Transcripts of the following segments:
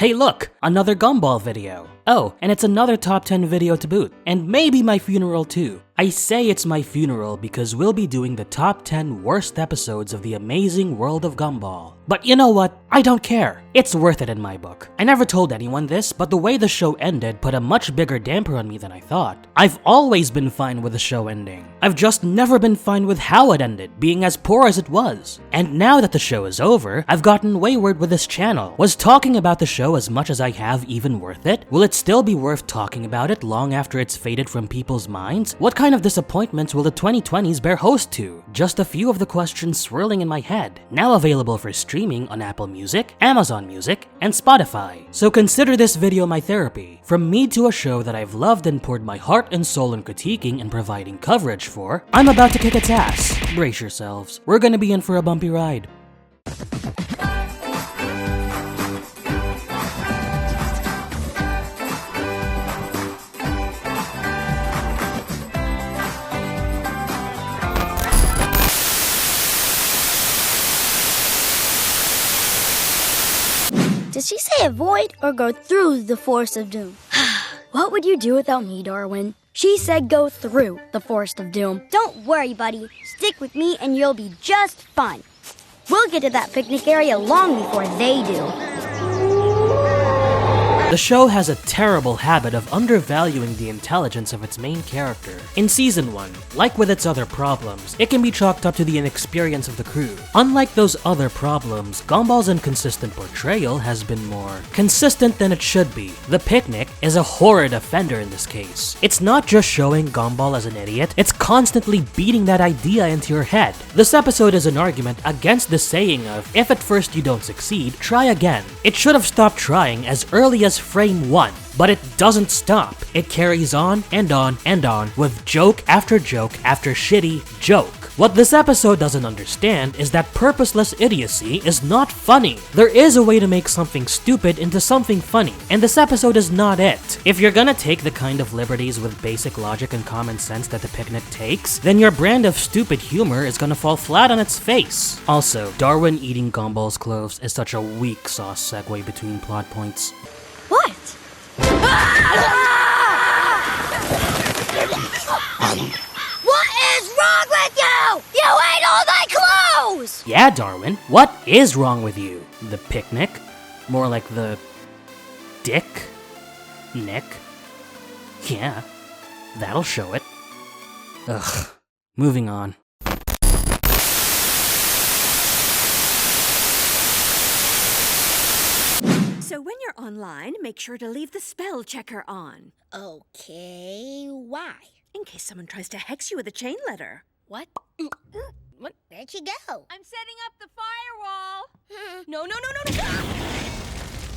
Hey look, another Gumball video. Oh, and it's another top 10 video to boot. And maybe my funeral too. I say it's my funeral because we'll be doing the top 10 worst episodes of the amazing world of Gumball. But you know what? I don't care. It's worth it in my book. I never told anyone this, but the way the show ended put a much bigger damper on me than I thought. I've always been fine with the show ending. I've just never been fine with how it ended, being as poor as it was. And now that the show is over, I've gotten wayward with this channel. Was talking about the show as much as I have even worth it? Will it still be worth talking about it long after it's faded from people's minds? What kind of disappointments will the 2020s bear host to? Just a few of the questions swirling in my head. Now available for streaming on Apple Music, Amazon Music, and Spotify. So consider this video my therapy. From me to a show that I've loved and poured my heart and soul in critiquing and providing coverage for, I'm about to kick its ass. Brace yourselves. We're gonna be in for a bumpy ride. Did she say avoid or go through the forest of doom? What would you do without me, Darwin? She said go through the forest of doom. Don't worry, buddy. Stick with me and you'll be just fine. We'll get to that picnic area long before they do. The show has a terrible habit of undervaluing the intelligence of its main character. In Season 1, like with its other problems, it can be chalked up to the inexperience of the crew. Unlike those other problems, Gumball's inconsistent portrayal has been more consistent than it should be. The picnic is a horrid offender in this case. It's not just showing Gumball as an idiot, it's constantly beating that idea into your head. This episode is an argument against the saying of, if at first you don't succeed, try again. It should have stopped trying as early as frame 1, but it doesn't stop. It carries on and on and on with joke after shitty joke. What this episode doesn't understand is that purposeless idiocy is not funny. There is a way to make something stupid into something funny, and this episode is not it. If you're gonna take the kind of liberties with basic logic and common sense that the picnic takes, then your brand of stupid humor is gonna fall flat on its face. Also, Darwin eating Gumball's clothes is such a weak sauce segue between plot points. What? What is wrong with you? You ate all my clothes! Yeah, Darwin, what is wrong with you? The picnic? More like the dick? Nick? Yeah, that'll show it. Ugh, moving on. So when you're online, make sure to leave the spell checker on. Okay, why? In case someone tries to hex you with a chain letter. What? Where'd she go? I'm setting up the firewall. No.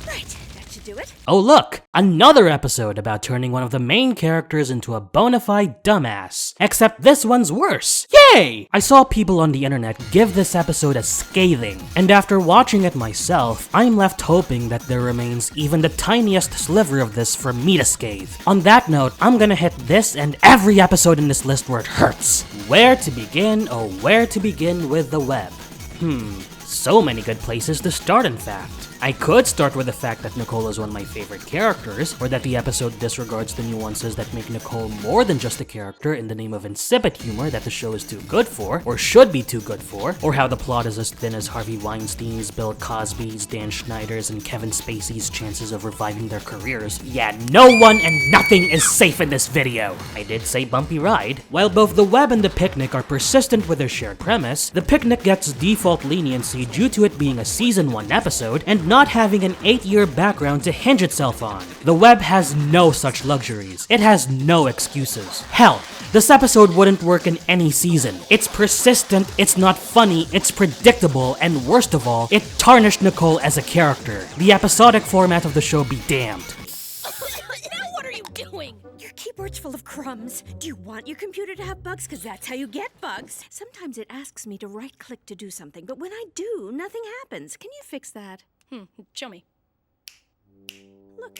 Right, that should do it. Oh look, another episode about turning one of the main characters into a bona fide dumbass. Except this one's worse. Yay! I saw people on the internet give this episode a scathing, and after watching it myself, I'm left hoping that there remains even the tiniest sliver of this for me to scathe. On that note, I'm gonna hit this and every episode in this list where it hurts. Where to begin, oh where to begin with the web? So many good places to start, in fact. I could start with the fact that Nicole is one of my favorite characters, or that the episode disregards the nuances that make Nicole more than just a character in the name of insipid humor that the show is too good for, or should be too good for, or how the plot is as thin as Harvey Weinstein's, Bill Cosby's, Dan Schneider's, and Kevin Spacey's chances of reviving their careers. Yeah, no one and nothing is safe in this video. I did say bumpy ride. While both the web and the picnic are persistent with their shared premise, the picnic gets default leniency due to it being a season 1 episode and not having an 8-year background to hinge itself on. The web has no such luxuries. It has no excuses. Hell, this episode wouldn't work in any season. It's persistent, it's not funny, it's predictable, and worst of all, it tarnished Nicole as a character. The episodic format of the show be damned. Now what are you doing? Your keyboard's full of crumbs. Do you want your computer to have bugs? Because that's how you get bugs. Sometimes it asks me to right-click to do something, but when I do, nothing happens. Can you fix that? Show me. Look.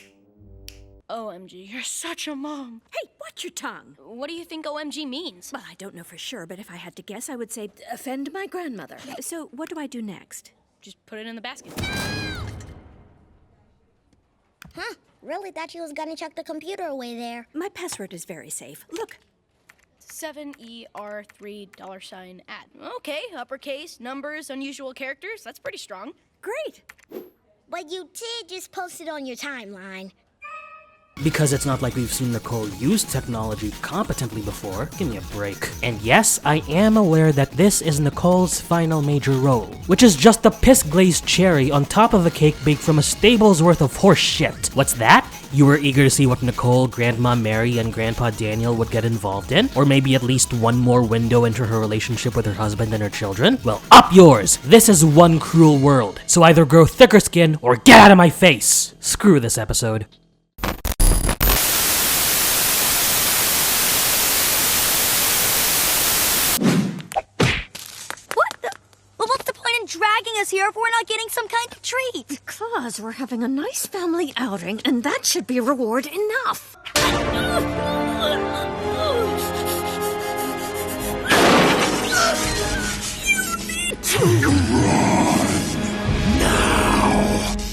OMG, you're such a mom. Hey, watch your tongue. What do you think OMG means? Well, I don't know for sure, but if I had to guess, I would say, offend my grandmother. So what do I do next? Just put it in the basket. Huh, really thought she was gonna chuck the computer away there. My password is very safe. Look. 7ER3 $. Okay, uppercase, numbers, unusual characters. That's pretty strong. Great. But you did just post it on your timeline. Because it's not like we've seen Nicole use technology competently before. Give me a break. And yes, I am aware that this is Nicole's final major role, which is just the piss-glazed cherry on top of a cake baked from a stable's worth of horse shit. What's that? You were eager to see what Nicole, Grandma Mary, and Grandpa Daniel would get involved in? Or maybe at least one more window into her relationship with her husband and her children? Well, up yours! This is one cruel world, so either grow thicker skin or get out of my face! Screw this episode. Dragging us here if we're not getting some kind of treat. Because we're having a nice family outing, and that should be reward enough.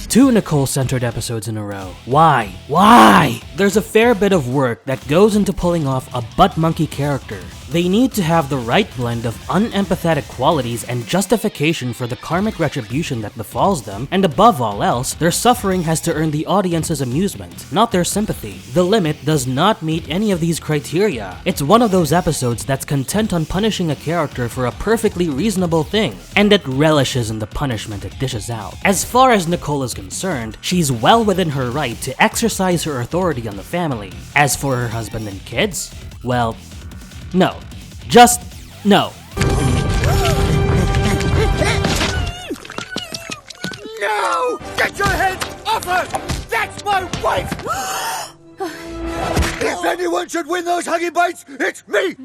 Two Nicole-centered episodes in a row. Why? Why? There's a fair bit of work that goes into pulling off a butt monkey character. They need to have the right blend of unempathetic qualities and justification for the karmic retribution that befalls them, and above all else, their suffering has to earn the audience's amusement, not their sympathy. The Limit does not meet any of these criteria. It's one of those episodes that's content on punishing a character for a perfectly reasonable thing, and it relishes in the punishment it dishes out. As far as Nicole is concerned, she's well within her right to exercise her authority on the family. As for her husband and kids, well, no. Just no. No! Get your hands off her! That's my wife! If anyone should win those huggy bites, it's me!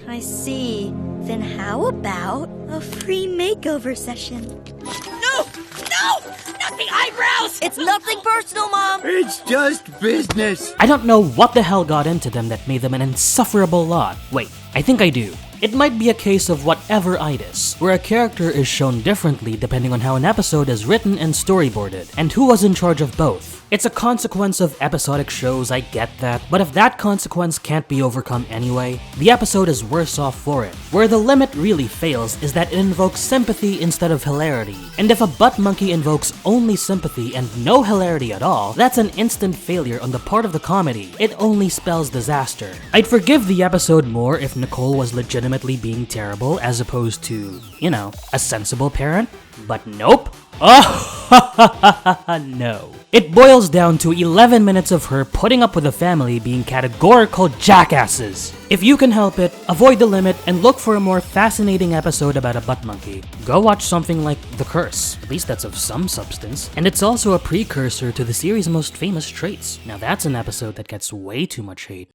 I see. Then how about a free makeover session? No! No! Not the eyebrows! It's nothing personal, Mom! It's just business. I don't know what the hell got into them that made them an insufferable lot. Wait, I think I do. It might be a case of whatever-itis, where a character is shown differently depending on how an episode is written and storyboarded, and who was in charge of both. It's a consequence of episodic shows, I get that, but if that consequence can't be overcome anyway, the episode is worse off for it. Where The Limit really fails is that it invokes sympathy instead of hilarity, and if a butt monkey invokes only sympathy and no hilarity at all, that's an instant failure on the part of the comedy. It only spells disaster. I'd forgive the episode more if Nicole was legitimately being terrible as opposed to, you know, a sensible parent, but nope. Oh, no. It boils down to 11 minutes of her putting up with the family being categorical jackasses. If you can help it, avoid The Limit and look for a more fascinating episode about a butt monkey. Go watch something like The Curse, at least that's of some substance, and it's also a precursor to the series' most famous traits. Now that's an episode that gets way too much hate.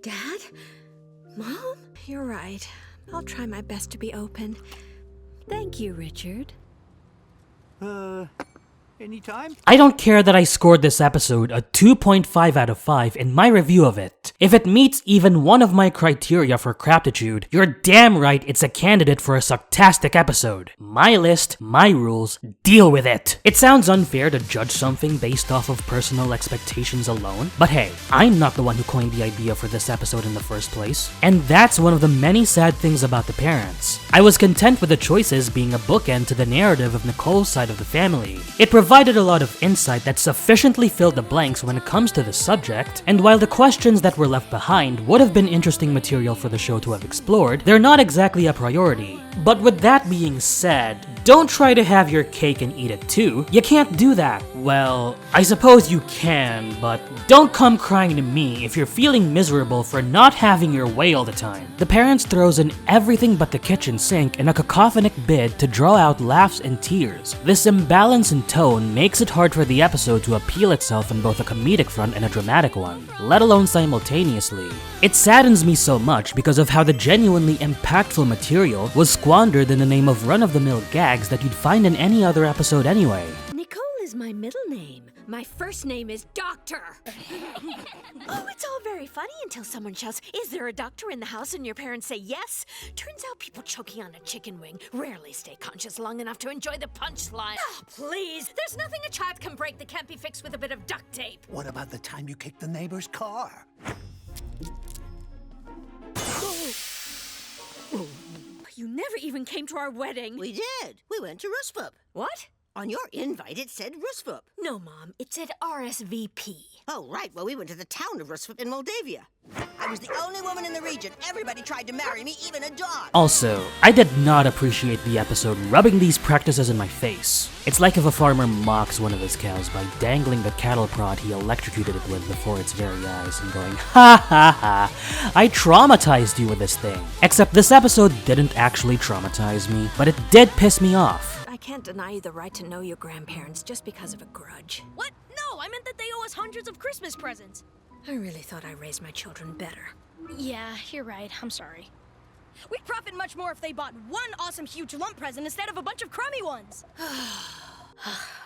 Dad? Mom? You're right. I'll try my best to be open. Thank you, Richard. Anytime? I don't care that I scored this episode a 2.5 out of 5 in my review of it. If it meets even one of my criteria for craptitude, you're damn right it's a candidate for a sucktastic episode. My list, my rules, deal with it. It sounds unfair to judge something based off of personal expectations alone, but hey, I'm not the one who coined the idea for this episode in the first place. And that's one of the many sad things about the parents. I was content with the choices being a bookend to the narrative of Nicole's side of the family. It provided a lot of insight that sufficiently filled the blanks when it comes to the subject, and while the questions that were left behind would have been interesting material for the show to have explored, they're not exactly a priority. But with that being said, don't try to have your cake and eat it too. You can't do that. Well, I suppose you can, but don't come crying to me if you're feeling miserable for not having your way all the time. The Parents throws in everything but the kitchen sink in a cacophonic bid to draw out laughs and tears. This imbalance in tone makes it hard for the episode to appeal itself on both a comedic front and a dramatic one, let alone simultaneously. It saddens me so much because of how the genuinely impactful material was squandered in the name of run-of-the-mill gags that you'd find in any other episode anyway. Nicole is my middle name. My first name is Doctor. Oh, it's all very funny until someone shouts, "Is there a doctor in the house?" and your parents say yes. Turns out people choking on a chicken wing rarely stay conscious long enough to enjoy the punchline. Oh, please. There's nothing a child can break that can't be fixed with a bit of duct tape. What about the time you kicked the neighbor's car? You never even came to our wedding. We did. We went to Rusfup. What? On your invite, it said Rusfup. No, Mom. It said RSVP. Oh, right. Well, we went to the town of Rusfup in Moldavia. I was the only woman in the region. Everybody tried to marry me, even a dog. Also, I did not appreciate the episode rubbing these practices in my face. It's like if a farmer mocks one of his cows by dangling the cattle prod he electrocuted it with before its very eyes and going, "Ha ha ha, I traumatized you with this thing." Except this episode didn't actually traumatize me, but it did piss me off. I can't deny you the right to know your grandparents just because of a grudge. What? No, I meant that they owe us hundreds of Christmas presents. I really thought I raised my children better. Yeah, you're right. I'm sorry. We'd profit much more if they bought one awesome huge lump present instead of a bunch of crummy ones.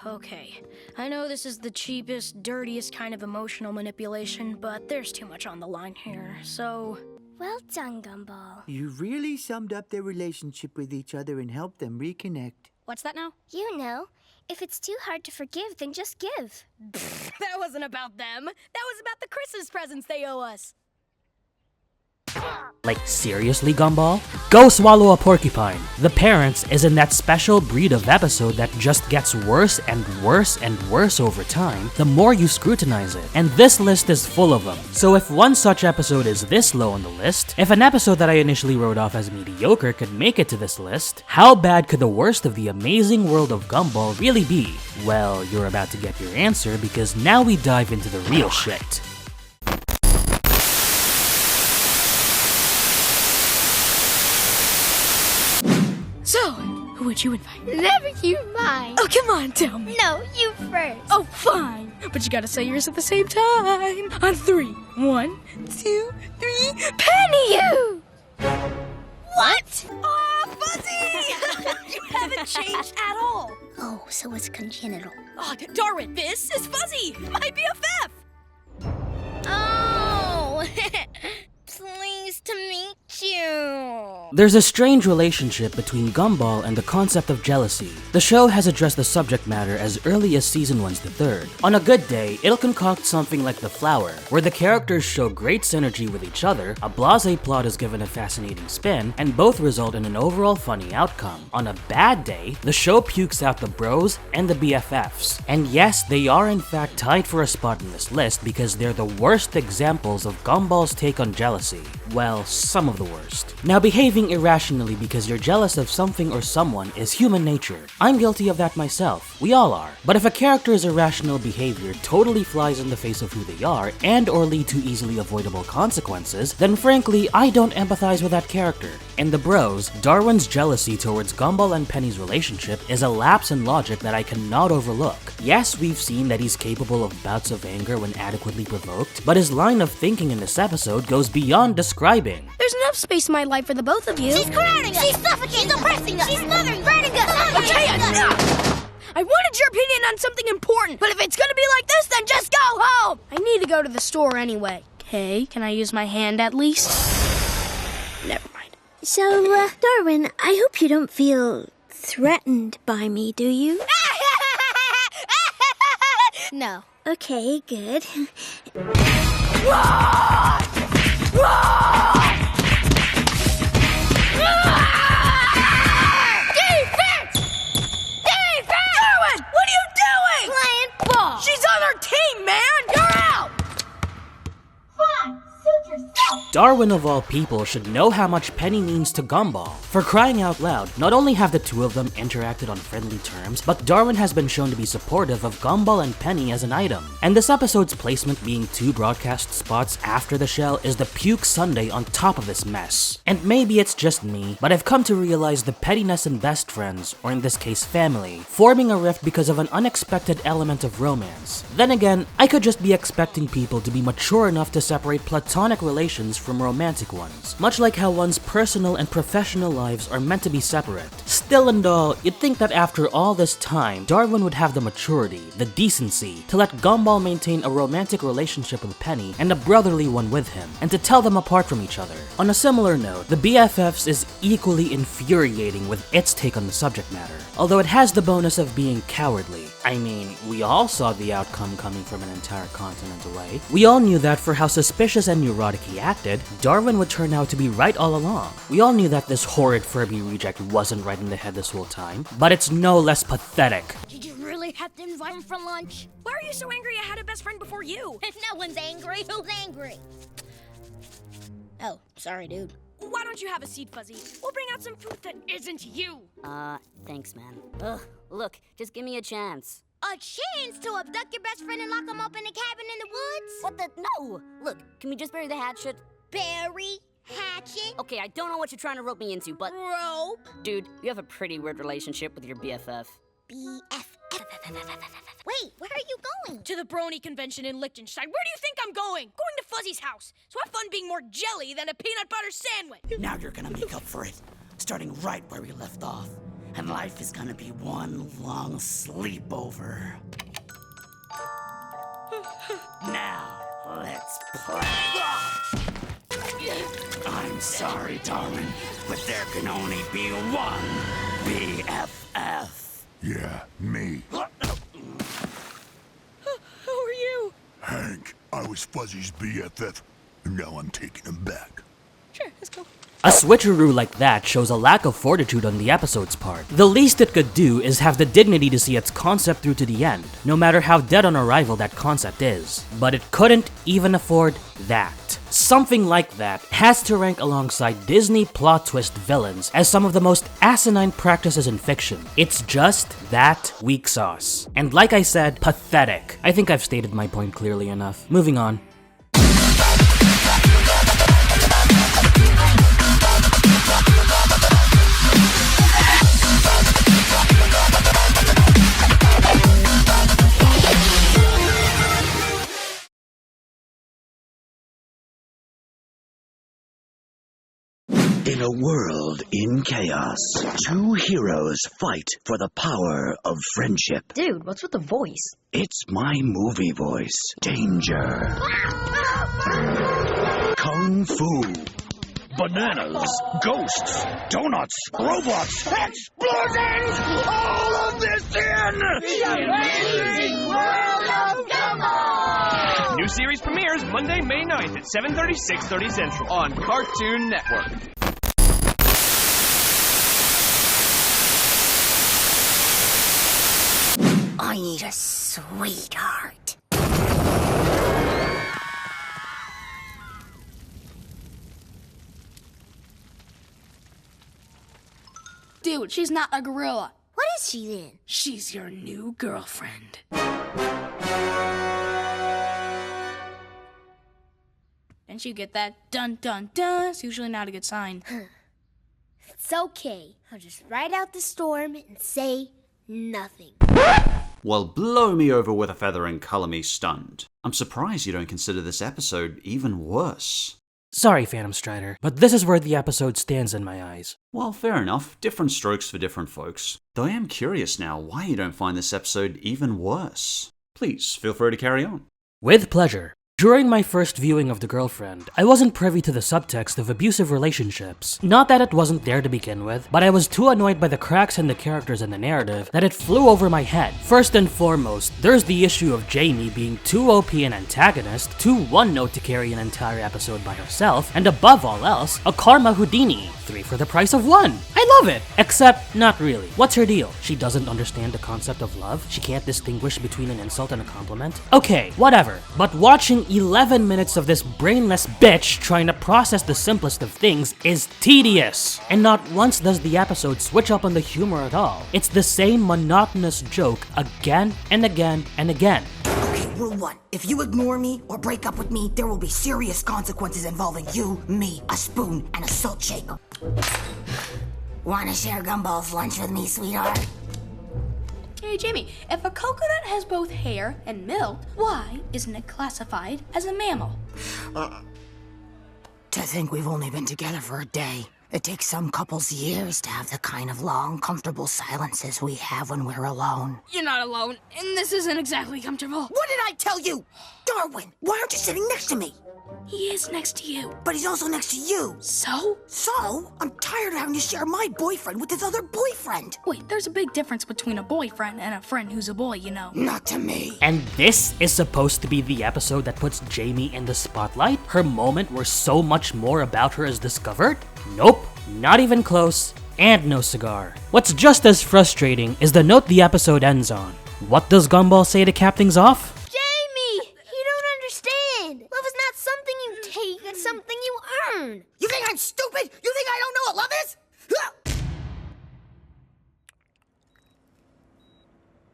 Okay, I know this is the cheapest, dirtiest kind of emotional manipulation, but there's too much on the line here, so... Well done, Gumball. You really summed up their relationship with each other and helped them reconnect. What's that now? You know, if it's too hard to forgive, then just give. That wasn't about them. That was about the Christmas presents they owe us. Like, seriously, Gumball? Go swallow a porcupine. The Parents is in that special breed of episode that just gets worse and worse and worse over time the more you scrutinize it. And this list is full of them. So if one such episode is this low on the list, if an episode that I initially wrote off as mediocre could make it to this list, how bad could the worst of the amazing world of Gumball really be? Well, you're about to get your answer because now we dive into the real shit. So, who would you invite? Never you mind. Oh, come on, tell me. No, you first. Oh, fine. But you gotta say yours at the same time. On 3. 1, 2, 3. Penny you! What? Oh, Fuzzy! You haven't changed at all. Oh, so it's congenital. Oh, Darwin, this is Fuzzy, my BFF. Oh! Pleased to meet you. There's a strange relationship between Gumball and the concept of jealousy. The show has addressed the subject matter as early as season 1's the 3rd. On a good day, it'll concoct something like The Flower, where the characters show great synergy with each other, a blasé plot is given a fascinating spin, and both result in an overall funny outcome. On a bad day, the show pukes out the Bros and the BFFs. And yes, they are in fact tied for a spot in this list because they're the worst examples of Gumball's take on jealousy. Well, some of the worst. Now, behaving irrationally because you're jealous of something or someone is human nature. I'm guilty of that myself. We all are. But if a character's irrational behavior totally flies in the face of who they are and or lead to easily avoidable consequences, then frankly, I don't empathize with that character. In The Bros, Darwin's jealousy towards Gumball and Penny's relationship is a lapse in logic that I cannot overlook. Yes, we've seen that he's capable of bouts of anger when adequately provoked, but his line of thinking in this episode goes beyond describing. There's enough space in my life for the both of you. She's crowding us. She's suffocating. She's oppressing us. She's smothering, burning us. Okay, enough! I wanted your opinion on something important, but if it's gonna be like this, then just go home! I need to go to the store anyway. Okay, can I use my hand at least? Never mind. So, Darwin, I hope you don't feel threatened by me, do you? No. Okay, good. Darwin, what are you doing? Playing ball. She's on our team, man! You're out! Fine, suit yourself. Darwin of all people should know how much Penny means to Gumball. For crying out loud, not only have the two of them interacted on friendly terms, but Darwin has been shown to be supportive of Gumball and Penny as an item. And this episode's placement being 2 broadcast spots after the shell is the puke sundae on top of this mess. And maybe it's just me, but I've come to realize the pettiness in best friends, or in this case family, forming a rift because of an unexpected element of romance. Then again, I could just be expecting people to be mature enough to separate platonic relations from romantic ones, much like how one's personal and professional lives are meant to be separate. Still and all, you'd think that after all this time, Darwin would have the maturity, the decency, to let Gumball maintain a romantic relationship with Penny and a brotherly one with him, and to tell them apart from each other. On a similar note, the BFFs is equally infuriating with its take on the subject matter, although it has the bonus of being cowardly. I mean, we all saw the outcome coming from an entire continent away. We all knew that for how suspicious and neurotic he acted, Darwin would turn out to be right all along. We all knew that this horrid Furby reject wasn't right in the head this whole time, but it's no less pathetic. Did you really have to invite him for lunch? Why are you so angry I had a best friend before you? If no one's angry, who's angry? Oh, sorry, dude. Why don't you have a seat, Fuzzy? We'll bring out some food that isn't you. Thanks, man. Ugh, look, just give me a chance. A chance to abduct your best friend and lock him up in a cabin in the woods? What the? No! Look, can we just bury the hatchet? Bury hatchet? Okay, I don't know what you're trying to rope me into, but... Rope? Dude, you have a pretty weird relationship with your BFF. BFF. Wait, where are you going? To the Brony convention in Liechtenstein. Where do you think I'm going? Going to Fuzzy's house. So have fun being more jelly than a peanut butter sandwich. Now you're gonna make up for it, starting right where we left off. And life is gonna be one long sleepover. Now, let's play. I'm sorry, darling, but there can only be one BFF. Yeah, me. Who are you? Hank, I was Fuzzy's BFF, and now I'm taking him back. Sure, let's go. A switcheroo like that shows a lack of fortitude on the episode's part. The least it could do is have the dignity to see its concept through to the end, no matter how dead on arrival that concept is. But it couldn't even afford that. Something like that has to rank alongside Disney plot twist villains as some of the most asinine practices in fiction. It's just that weak sauce. And like I said, pathetic. I think I've stated my point clearly enough. Moving on. In a world in chaos, two heroes fight for the power of friendship. Dude, what's with the voice? It's my movie voice. Danger. Kung Fu. Bananas. Ghosts. Donuts. Robots. Explosions! All of this in the amazing world of Gumball! New series premieres Monday, May 9th at 7:30, 6:30 Central on Cartoon Network. I need a sweetheart. Dude, she's not a gorilla. What is she then? She's your new girlfriend. Didn't you get that? Dun dun dun. It's usually not a good sign. It's okay. I'll just ride out the storm and say nothing. Well, blow me over with a feather and colour me stunned. I'm surprised you don't consider this episode even worse. Sorry, PhantomStrider, but this is where the episode stands in my eyes. Well, fair enough. Different strokes for different folks. Though I am curious now why you don't find this episode even worse. Please, feel free to carry on. With pleasure. During my first viewing of The Girlfriend, I wasn't privy to the subtext of abusive relationships. Not that it wasn't there to begin with, but I was too annoyed by the cracks in the characters and the narrative that it flew over my head. First and foremost, there's the issue of Jamie being too OP an antagonist, too one-note to carry an entire episode by herself, and above all else, a karma Houdini. 3 for the price of 1. I love it! Except, not really. What's her deal? She doesn't understand the concept of love? She can't distinguish between an insult and a compliment? Okay, whatever. But watching 11 minutes of this brainless bitch trying to process the simplest of things is tedious. And not once does the episode switch up on the humor at all. It's the same monotonous joke again and again and again. Okay, rule 1. If you ignore me or break up with me, there will be serious consequences involving you, me, a spoon, and a salt shaker. Wanna share Gumball's lunch with me, sweetheart? Hey, Jamie, if a coconut has both hair and milk, why isn't it classified as a mammal? To think we've only been together for a day. It takes some couples years to have the kind of long, comfortable silences we have when we're alone. You're not alone, and this isn't exactly comfortable. What did I tell you? Darwin, why aren't you sitting next to me? He is next to you. But he's also next to you. So? So? I'm tired of having to share my boyfriend with his other boyfriend. Wait, there's a big difference between a boyfriend and a friend who's a boy, you know. Not to me. And this is supposed to be the episode that puts Jamie in the spotlight? Her moment where so much more about her is discovered? Nope, not even close, and no cigar. What's just as frustrating is the note the episode ends on. What does Gumball say to cap things off? Jamie! You don't understand. Love is not something you take, it's something you earn. You think I'm stupid? You think I don't know what love is?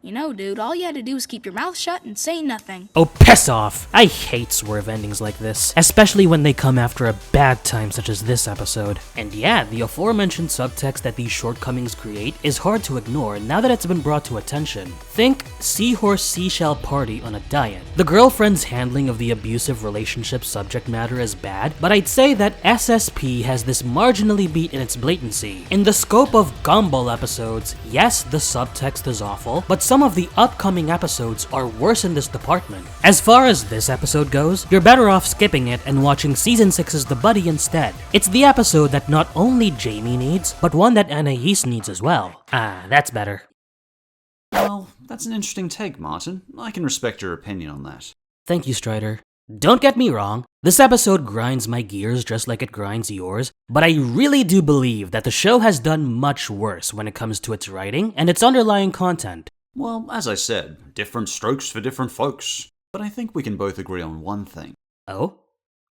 You know, dude, all you had to do was keep your mouth shut and say nothing. Oh, piss off! I hate swerve endings like this, especially when they come after a bad time such as this episode. And yeah, the aforementioned subtext that these shortcomings create is hard to ignore now that it's been brought to attention. Think seahorse seashell party on a diet. The girlfriend's handling of the abusive relationship subject matter is bad, but I'd say that SSP has this marginally beat in its blatancy. In the scope of Gumball episodes, yes, the subtext is awful, but some of the upcoming episodes are worse in this department. As far as this episode goes, you're better off skipping it and watching Season 6's The Buddy instead. It's the episode that not only Jamie needs, but one that Anais needs as well. Ah, that's better. Well, that's an interesting take, Martin. I can respect your opinion on that. Thank you, Strider. Don't get me wrong, this episode grinds my gears just like it grinds yours, but I really do believe that the show has done much worse when it comes to its writing and its underlying content. Well, as I said, different strokes for different folks. But I think we can both agree on one thing. Oh?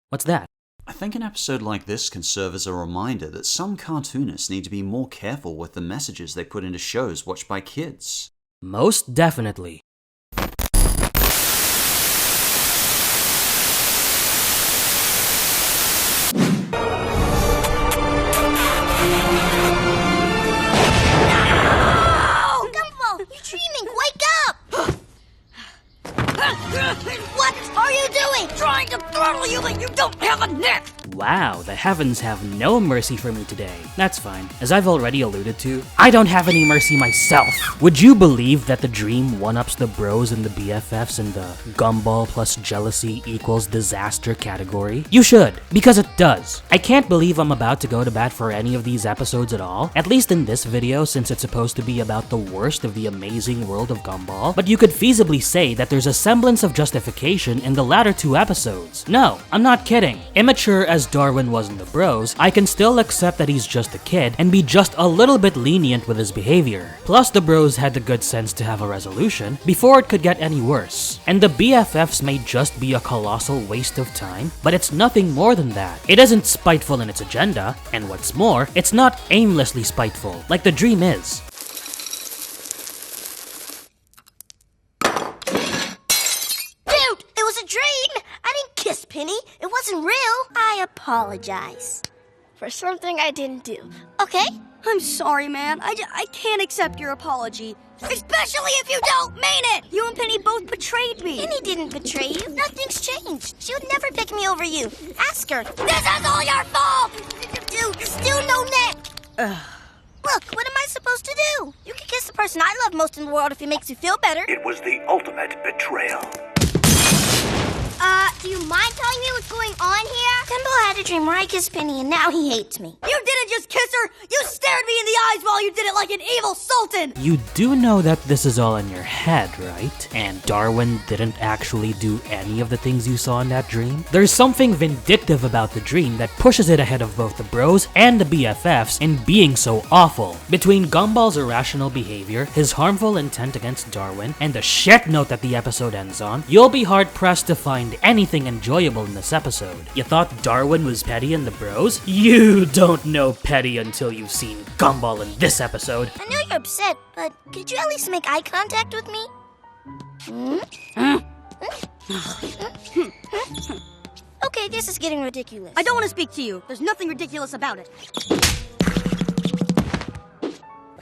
What's that? I think an episode like this can serve as a reminder that some cartoonists need to be more careful with the messages they put into shows watched by kids. Most definitely. What are you doing? Trying to throttle you, but you don't have a neck! Wow, the heavens have no mercy for me today. That's fine. As I've already alluded to, I don't have any mercy myself. Would you believe that the dream one-ups the bros and the BFFs in the Gumball plus jealousy equals disaster category? You should, because it does. I can't believe I'm about to go to bat for any of these episodes at all, at least in this video since it's supposed to be about the worst of the amazing world of Gumball, but you could feasibly say that there's a semblance of justification in the latter two episodes. No, I'm not kidding. Immature as Darwin was in The Bros, I can still accept that he's just a kid and be just a little bit lenient with his behavior. Plus, The Bros had the good sense to have a resolution before it could get any worse. And the BFFs may just be a colossal waste of time, but it's nothing more than that. It isn't spiteful in its agenda, and what's more, it's not aimlessly spiteful, like the dream is. Penny, it wasn't real. I apologize. For something I didn't do. Okay? I'm sorry, man. I can't accept your apology. Especially if you don't mean it! You and Penny both betrayed me. Penny didn't betray you. Nothing's changed. She would never pick me over you. Ask her. This is all your fault! Dude, still no neck. Look, what am I supposed to do? You can kiss the person I love most in the world if it makes you feel better. It was the ultimate betrayal. Do you mind telling me what's going on here? Gumball had a dream where I kissed Penny and now he hates me. You didn't just kiss her! You stared me in the eyes while you did it like an evil sultan! You do know that this is all in your head, right? And Darwin didn't actually do any of the things you saw in that dream? There's something vindictive about the dream that pushes it ahead of both the bros and the BFFs in being so awful. Between Gumball's irrational behavior, his harmful intent against Darwin, and the shit note that the episode ends on, you'll be hard-pressed to find anything enjoyable in this episode. You thought Darwin was petty in The Bros? You don't know petty until you've seen Gumball in this episode. I know you're upset, but could you at least make eye contact with me? Okay, this is getting ridiculous. I don't want to speak to you. There's nothing ridiculous about it.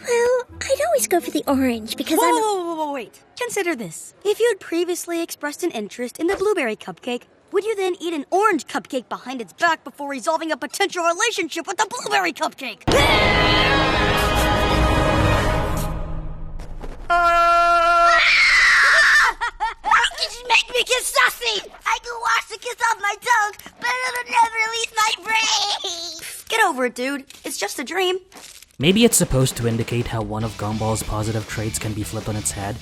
Well, I'd always go for the orange because Whoa, wait. Consider this. If you'd previously expressed an interest in the blueberry cupcake, Would you then eat an orange cupcake behind its back before resolving a potential relationship with a blueberry cupcake? How could you make me kiss Sussy? I could wash the kiss off my tongue, but it'll never leave my brain. Get over it, dude. It's just a dream. Maybe it's supposed to indicate how one of Gumball's positive traits can be flipped on its head?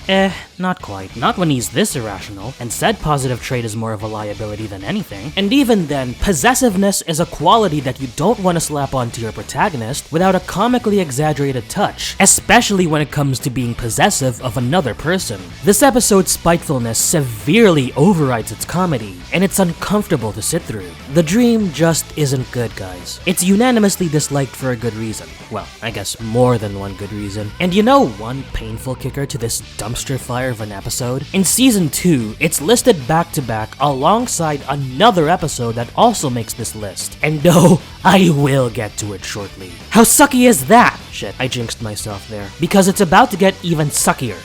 Not quite. Not when he's this irrational, and said positive trait is more of a liability than anything. And even then, possessiveness is a quality that you don't want to slap onto your protagonist without a comically exaggerated touch, especially when it comes to being possessive of another person. This episode's spitefulness severely overrides its comedy, and it's uncomfortable to sit through. The dream just isn't good, guys. It's unanimously disliked for a good reason. Well, I guess more than one good reason. And you know one painful kicker to this dumpster fire of an episode? In season 2, it's listed back to back alongside another episode that also makes this list. And no, I will get to it shortly. How sucky is that? Shit, I jinxed myself there. Because it's about to get even suckier.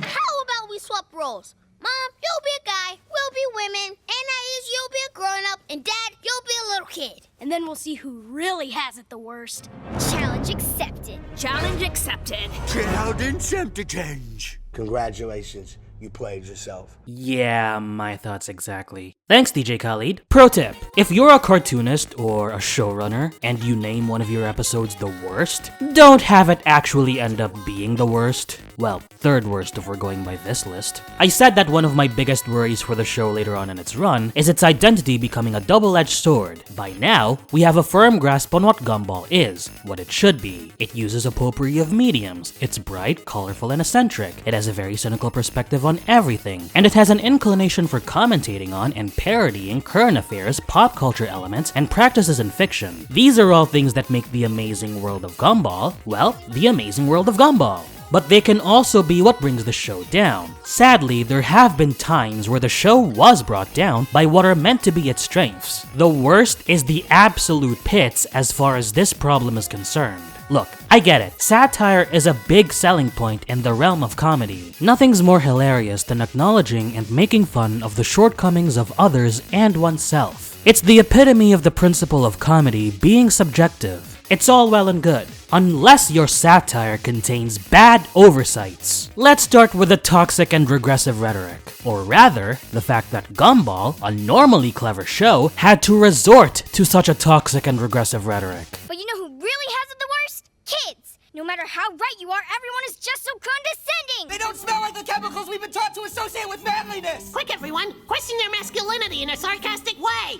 How about we swap roles? Mom, you'll be a guy, we'll be women, and you'll be a grown-up, and Dad, you'll be a little kid. And then we'll see who really has it the worst. Challenge accepted. Challenge accepted. Challenge accepted. Congratulations, you played yourself. Yeah, my thoughts exactly. Thanks, DJ Khalid. Pro tip: if you're a cartoonist or a showrunner and you name one of your episodes the worst, don't have it actually end up being the worst. Well, third worst if we're going by this list. I said that one of my biggest worries for the show later on in its run is its identity becoming a double-edged sword. By now, we have a firm grasp on what Gumball is, what it should be. It uses a potpourri of mediums. It's bright, colorful, and eccentric. It has a very cynical perspective on everything, and it has an inclination for commentating on and parodying current affairs, pop culture elements, and practices in fiction. These are all things that make the amazing world of Gumball, well, the amazing world of Gumball. But they can also be what brings the show down. Sadly, there have been times where the show was brought down by what are meant to be its strengths. The worst is the absolute pits as far as this problem is concerned. Look, I get it. Satire is a big selling point in the realm of comedy. Nothing's more hilarious than acknowledging and making fun of the shortcomings of others and oneself. It's the epitome of the principle of comedy being subjective. It's all well and good, unless your satire contains bad oversights. Let's start with the toxic and regressive rhetoric. Or rather, the fact that Gumball, a normally clever show, had to resort to such a toxic and regressive rhetoric. But you know who really has it the worst? Kids! No matter how right you are, everyone is just so condescending! They don't smell like the chemicals we've been taught to associate with manliness! Quick, everyone! Question their masculinity in a sarcastic way!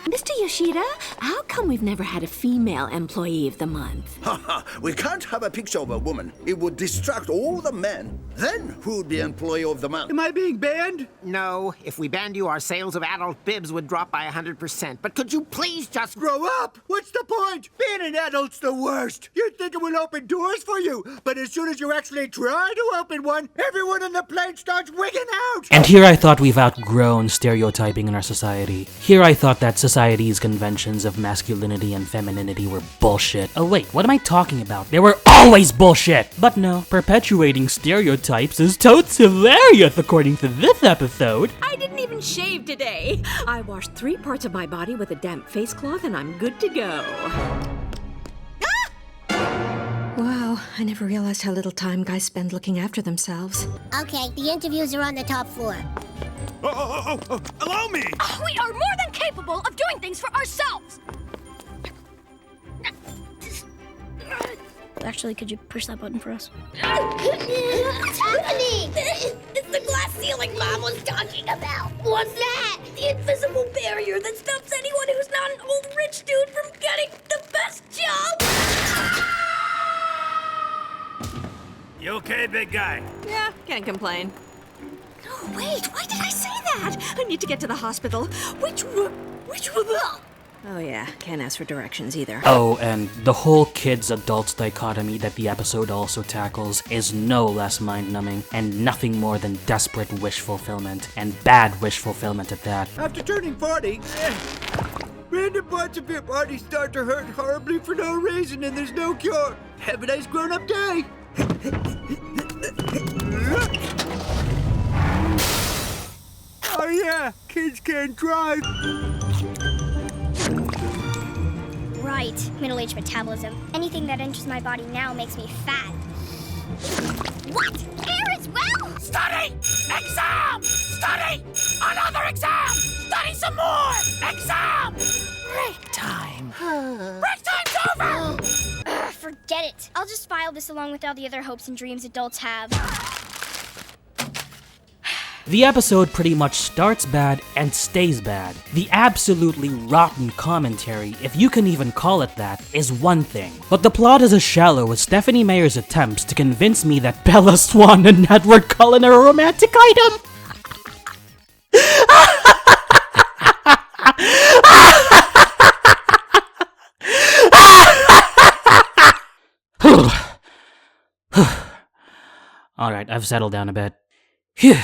Mr. Yoshida, how come we've never had a female employee of the month? We can't have a picture of a woman. It would distract all the men. Then who would be employee of the month? Am I being banned? No, if we banned you, our sales of adult bibs would drop by 100%. But could you please just grow up? What's the point? Being an adult's the worst. You'd think it would open doors for you, but as soon as you actually try to open one, everyone on the plane starts wigging out. And here I thought we've outgrown stereotyping in our society. Here I thought that society's conventions of masculinity and femininity were bullshit. Oh wait, what am I talking about? They were always bullshit! But no, perpetuating stereotypes is totes hilarious according to this episode. I didn't even shave today. I washed 3 parts of my body with a damp face cloth and I'm good to go. Wow, I never realized how little time guys spend looking after themselves. Okay, the interviews are on the top floor. Allow me! We are more than capable of doing things for ourselves! Actually, could you push that button for us? What's happening? It's the glass ceiling Mom was talking about. What's that? The invisible barrier that stops anyone who's not an old rich dude from getting the best job. You okay, big guy? Yeah, can't complain. Oh, wait, why did I say that? I need to get to the hospital. Which Oh yeah, can't ask for directions either. Oh, and the whole kids-adults dichotomy that the episode also tackles is no less mind-numbing and nothing more than desperate wish fulfillment, and bad wish fulfillment at that. After turning 40, random parts of your body start to hurt horribly for no reason and there's no cure. Have a nice grown-up day. Oh yeah, kids can't drive. Right, middle-aged metabolism. Anything that enters my body now makes me fat. What? Air as well? Study! Exam! Study! Another exam! Study some more! Exam! Break time. Break time's over! Forget it. I'll just file this along with all the other hopes and dreams adults have. The episode pretty much starts bad and stays bad. The absolutely rotten commentary, if you can even call it that, is one thing. But the plot is as shallow as Stephanie Meyer's attempts to convince me that Bella Swan and Edward Cullen are a romantic item. Alright, I've settled down a bit. Phew.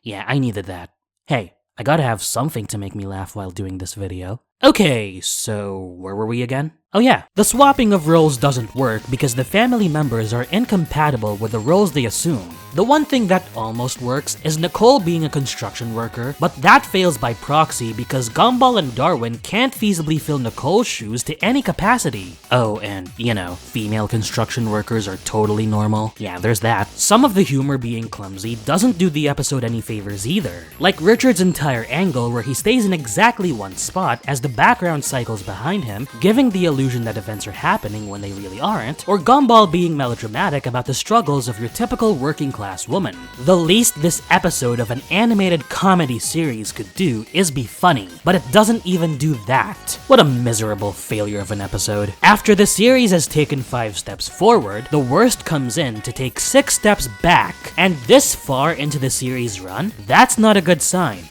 Yeah, I needed that. Hey, I gotta have something to make me laugh while doing this video. Okay, so where were we again? Oh yeah, the swapping of roles doesn't work because the family members are incompatible with the roles they assume. The one thing that almost works is Nicole being a construction worker, but that fails by proxy because Gumball and Darwin can't feasibly fill Nicole's shoes to any capacity. Oh, and, you know, female construction workers are totally normal. Yeah, there's that. Some of the humor being clumsy doesn't do the episode any favors either. Like Richard's entire angle where he stays in exactly one spot as the background cycles behind him, giving the illusion that events are happening when they really aren't, or Gumball being melodramatic about the struggles of your typical working class woman. The least this episode of an animated comedy series could do is be funny, but it doesn't even do that. What a miserable failure of an episode. After the series has taken 5 steps forward, the worst comes in to take 6 steps back, and this far into the series run, that's not a good sign.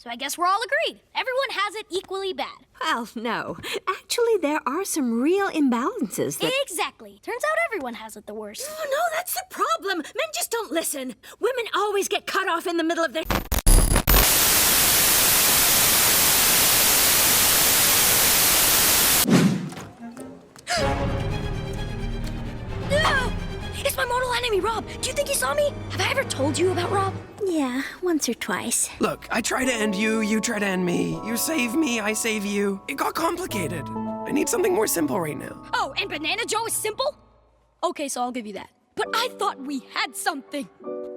So I guess we're all agreed. Everyone has it equally bad. Well, no. Actually, there are some real imbalances that... Exactly. Turns out everyone has it the worst. Oh, no, that's the problem. Men just don't listen. Women always get cut off in the middle of their... No! It's my mortal enemy, Rob. Do you think he saw me? Have I ever told you about Rob? Yeah, once or twice. Look, I try to end you, you try to end me. You save me, I save you. It got complicated. I need something more simple right now. Oh, and Banana Joe is simple? Okay, so I'll give you that. But I thought we had something.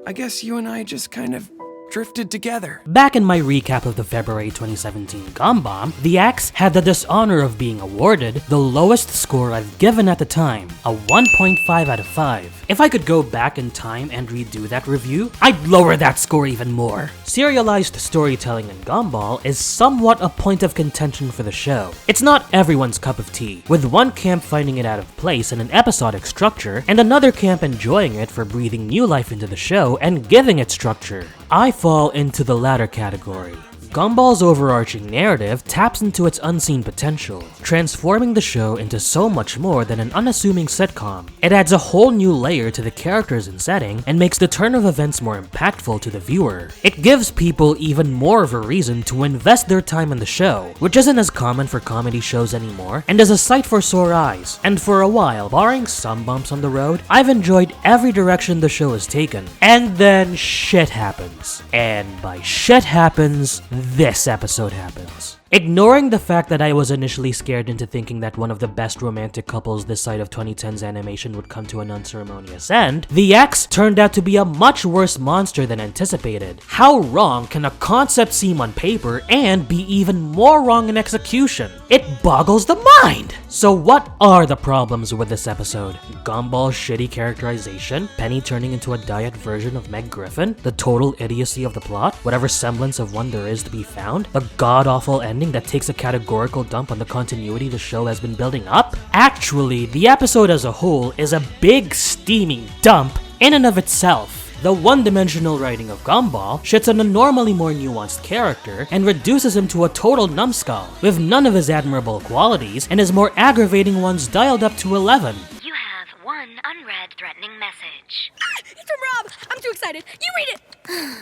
I guess you and I just kind of drifted together. Back in my recap of the February 2017 Gumball, the X had the dishonor of being awarded the lowest score I've given at the time, a 1.5 out of 5. If I could go back in time and redo that review, I'd lower that score even more. Serialized storytelling in Gumball is somewhat a point of contention for the show. It's not everyone's cup of tea, with one camp finding it out of place in an episodic structure, and another camp enjoying it for breathing new life into the show and giving it structure. I fall into the latter category. Gumball's overarching narrative taps into its unseen potential, transforming the show into so much more than an unassuming sitcom. It adds a whole new layer to the characters and setting, and makes the turn of events more impactful to the viewer. It gives people even more of a reason to invest their time in the show, which isn't as common for comedy shows anymore, and is a sight for sore eyes. And for a while, barring some bumps on the road, I've enjoyed every direction the show has taken. And then shit happens. And by shit happens, this episode happens. Ignoring the fact that I was initially scared into thinking that one of the best romantic couples this side of 2010's animation would come to an unceremonious end, the X turned out to be a much worse monster than anticipated. How wrong can a concept seem on paper and be even more wrong in execution? It boggles the mind! So what are the problems with this episode? Gumball's shitty characterization, Penny turning into a diet version of Meg Griffin, the total idiocy of the plot, whatever semblance of one there is to be found, the god-awful ending that takes a categorical dump on the continuity the show has been building up? Actually, the episode as a whole is a big steaming dump in and of itself. The one-dimensional writing of Gumball shits on a normally more nuanced character and reduces him to a total numbskull, with none of his admirable qualities and his more aggravating ones dialed up to 11. You have one unread threatening message. It's from Rob! I'm too excited. You read it!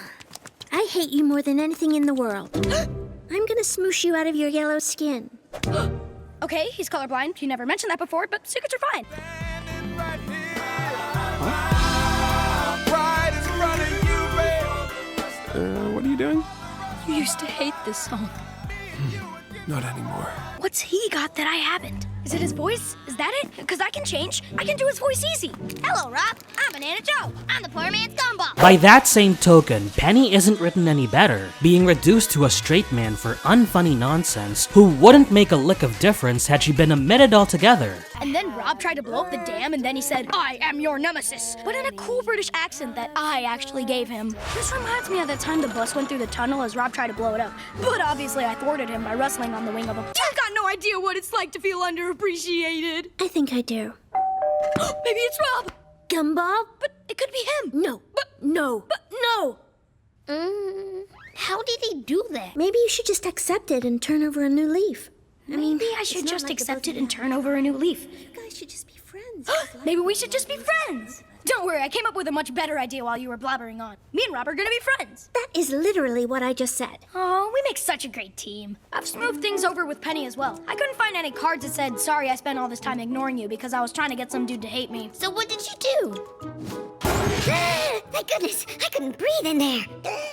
I hate you more than anything in the world. I'm gonna smoosh you out of your yellow skin. Okay, he's colorblind. He never mentioned that before, but secrets are fine. What are you doing? You used to hate this song. Not anymore. What's he got that I haven't? Is it his voice? Is that it? Because I can change. I can do his voice easy. Hello, Rob. I'm Banana Joe. I'm the poor man's Gumball. By that same token, Penny isn't written any better, being reduced to a straight man for unfunny nonsense who wouldn't make a lick of difference had she been omitted altogether. And then Rob tried to blow up the dam and then he said, I am your nemesis, but in a cool British accent that I actually gave him. This reminds me of the time the bus went through the tunnel as Rob tried to blow it up. But obviously I thwarted him by wrestling on the wing of a... You've got no idea what it's like to feel underappreciated. I think I do. Maybe it's Rob. Gumball? But it could be him. No. But no. How did he do that? Maybe you should just accept it and turn over a new leaf. Maybe I should just accept it and turn over a new leaf. You guys should just be friends. Maybe we should just be friends. Don't worry, I came up with a much better idea while you were blabbering on. Me and Rob are gonna be friends. That is literally what I just said. Oh, we make such a great team. I've smoothed things over with Penny as well. I couldn't find any cards that said, sorry I spent all this time ignoring you because I was trying to get some dude to hate me. So what did you do? Thank goodness, I couldn't breathe in there.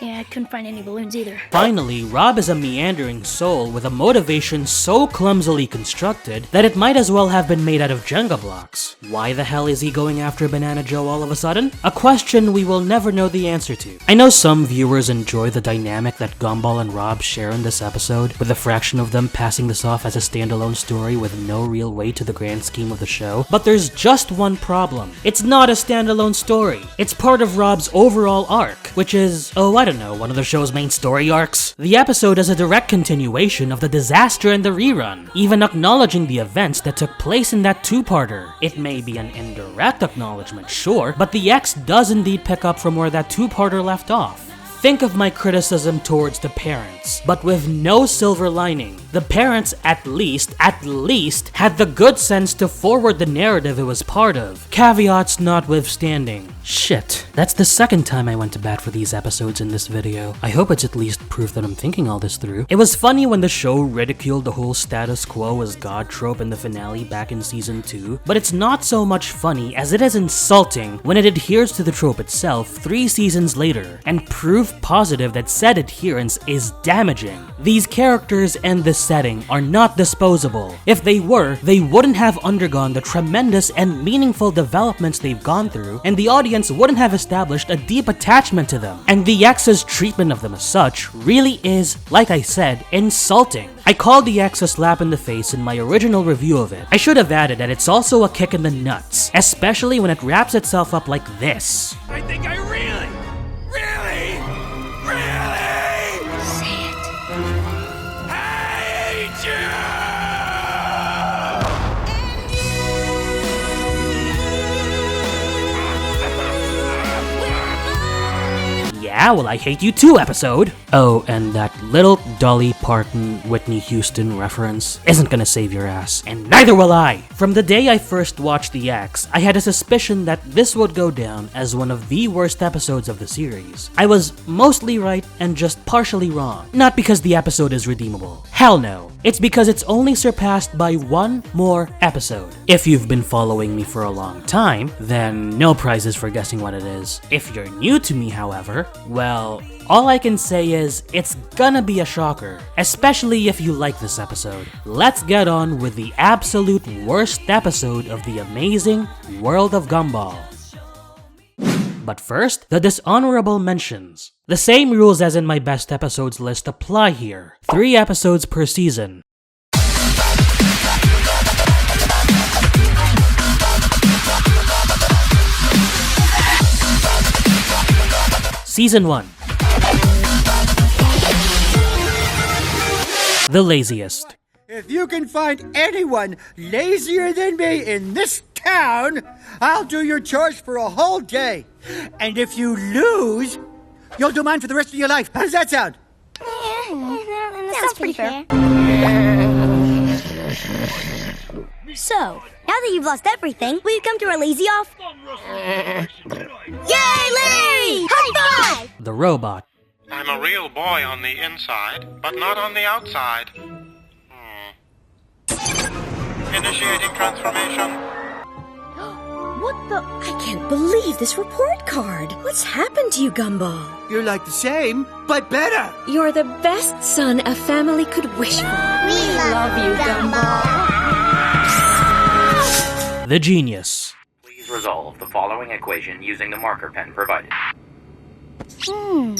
Yeah, I couldn't find any balloons either. Finally, Rob is a meandering soul with a motivation so clumsily constructed that it might as well have been made out of Jenga blocks. Why the hell is he going after Banana Joe all of a sudden? A question we will never know the answer to. I know some viewers enjoy the dynamic that Gumball and Rob share in this episode, with a fraction of them passing this off as a standalone story with no real weight to the grand scheme of the show, but there's just one problem. It's not a standalone story. It's part of Rob's overall arc, which is, oh I don't know, one of the show's main story arcs. The episode is a direct continuation of the disaster in the rerun, even acknowledging the events that took place in that two-parter. It may be an indirect acknowledgement, sure, but the X does indeed pick up from where that two-parter left off. Think of my criticism towards the parents, but with no silver lining. The parents at least had the good sense to forward the narrative it was part of, caveats notwithstanding. Shit, that's the second time I went to bat for these episodes in this video. I hope it's at least proof that I'm thinking all this through. It was funny when the show ridiculed the whole status quo as God trope in the finale back in season 2, but it's not so much funny as it is insulting when it adheres to the trope itself 3 seasons later, and proof positive that said adherence is damaging. These characters and this setting are not disposable. If they were, they wouldn't have undergone the tremendous and meaningful developments they've gone through, and the audience wouldn't have established a deep attachment to them. And the X's treatment of them as such really is, like I said, insulting. I called the X a slap in the face in my original review of it. I should have added that it's also a kick in the nuts, especially when it wraps itself up like this. I think I really Say it. hate you! Yeah, well I hate you too episode. Oh, and that little Dolly Parton, Whitney Houston reference isn't gonna save your ass, and neither will I! From the day I first watched The X, I had a suspicion that this would go down as one of the worst episodes of the series. I was mostly right and just partially wrong. Not because the episode is redeemable. Hell no. It's because it's only surpassed by one more episode. If you've been following me for a long time, then no prizes for guessing what it is. If you're new to me, however, well, all I can say is it's gonna be a shocker, especially if you like this episode. Let's get on with the absolute worst episode of the amazing world of Gumball. But first, the dishonorable mentions. The same rules as in my best episodes list apply here. 3 episodes per season. Season 1. The Laziest. If you can find anyone lazier than me in this town, I'll do your chores for a whole day. And if you lose, you'll do mine for the rest of your life. How does that sound? Sounds pretty fair. So, now that you've lost everything, will you come to our lazy off? Yay, Lee! High five! The Robot. I'm a real boy on the inside, but not on the outside. Initiating transformation. What the? I can't believe this report card. What's happened to you, Gumball? You're like the same, but better. You're the best son a family could wish for. We love you, Gumball. The Genius. Please resolve the following equation using the marker pen provided. Whoa!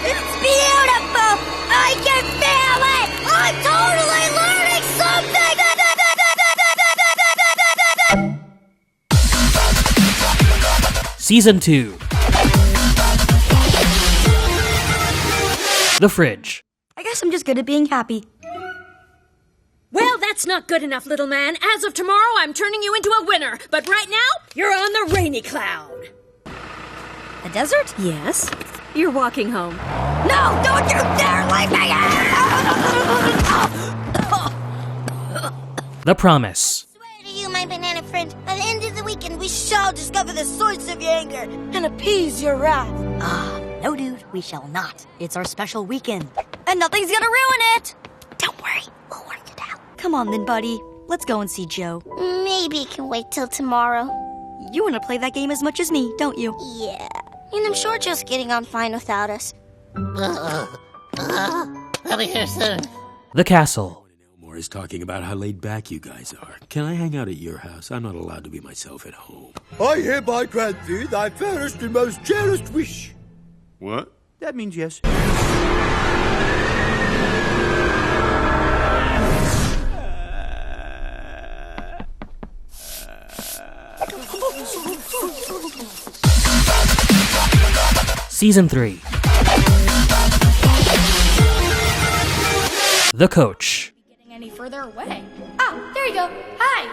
It's beautiful! I can feel it! I'm totally learning something! Season 2. The Fridge. I guess I'm just good at being happy. Well, that's not good enough, little man. As of tomorrow, I'm turning you into a winner. But right now, you're on the rainy cloud. A desert? Yes? You're walking home. No, don't you dare leave me! The Promise. To you, my banana friend, by the end of the weekend, we shall discover the source of your anger and appease your wrath. No, dude, we shall not. It's our special weekend. And nothing's gonna ruin it! Don't worry, we'll work it out. Come on then, buddy. Let's go and see Joe. Maybe it can wait till tomorrow. You want to play that game as much as me, don't you? Yeah. And I'm sure Joe's getting on fine without us. I'll be here soon. The Castle. Elmore is talking about how laid back you guys are. Can I hang out at your house? I'm not allowed to be myself at home. I hereby grant thee thy fairest and most cherished wish. What? That means yes. Season 3. The Coach. Getting any further away? Oh, there you go. Hi,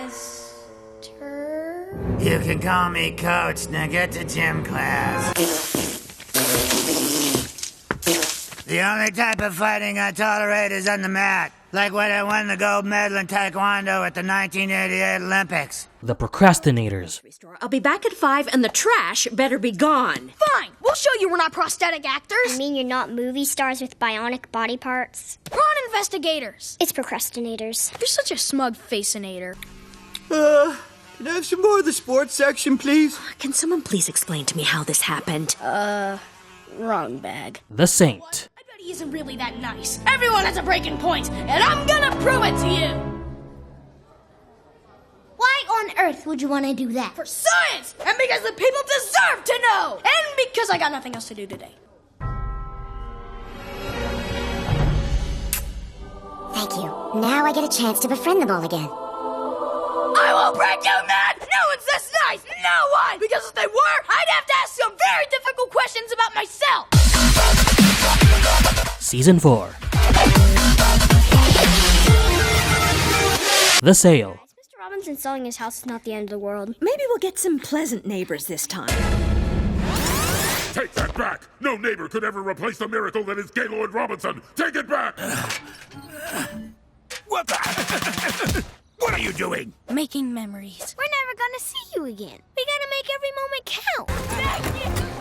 Mr. You can call me Coach. Now get to gym class. The only type of fighting I tolerate is on the mat. Like when I won the gold medal in Taekwondo at the 1988 Olympics. The Procrastinators. I'll be back at 5 and the trash better be gone. Fine, we'll show you we're not prosthetic actors. I mean, you're not movie stars with bionic body parts. Prawn investigators. It's procrastinators. You're such a smug facinator. Can I have some more of the sports section, please? Can someone please explain to me how this happened? Wrong bag. The Saint. I bet he isn't really that nice. Everyone has a breaking point, and I'm gonna prove it to you! Why on earth would you want to do that? For science! And because the people deserve to know! And because I got nothing else to do today. Thank you. Now I get a chance to befriend them all again. I won't break you, man! No one's this nice! No one! Because if they were, I'd have to ask some very difficult questions about myself! Season 4. The Sale. Mr. Robinson selling his house is not the end of the world. Maybe we'll get some pleasant neighbors this time. Take that back! No neighbor could ever replace the miracle that is Gaylord Robinson! Take it back! What the? What are you doing? Making memories. We're never gonna see you again. We gotta make every moment count.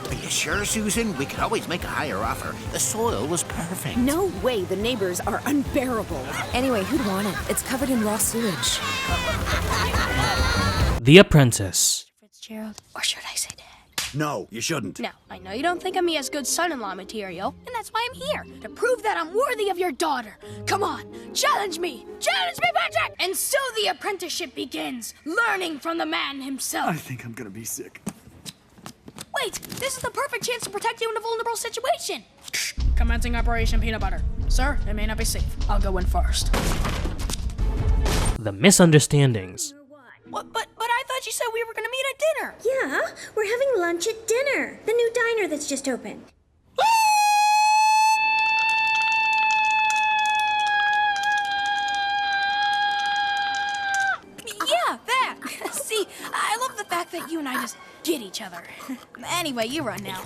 Are you sure, Susan? We could always make a higher offer. The soil was perfect. No way, the neighbors are unbearable. Anyway, who'd want it? It's covered in raw sewage. The Apprentice. Fitzgerald, or should I say Dad? No, you shouldn't. No, I know you don't think of me as good son-in-law material, and that's why I'm here, to prove that I'm worthy of your daughter. Come on, challenge me! Challenge me, Patrick! And so the apprenticeship begins, learning from the man himself. I think I'm gonna be sick. Wait, this is the perfect chance to protect you in a vulnerable situation. Commencing Operation Peanut Butter. Sir, it may not be safe. I'll go in first. The Misunderstandings. What? But I thought you said we were gonna meet at dinner. Yeah, we're having lunch at dinner. The new diner that's just opened. Yeah, that. See, I love the fact that you and I just get each other. Anyway, you run now.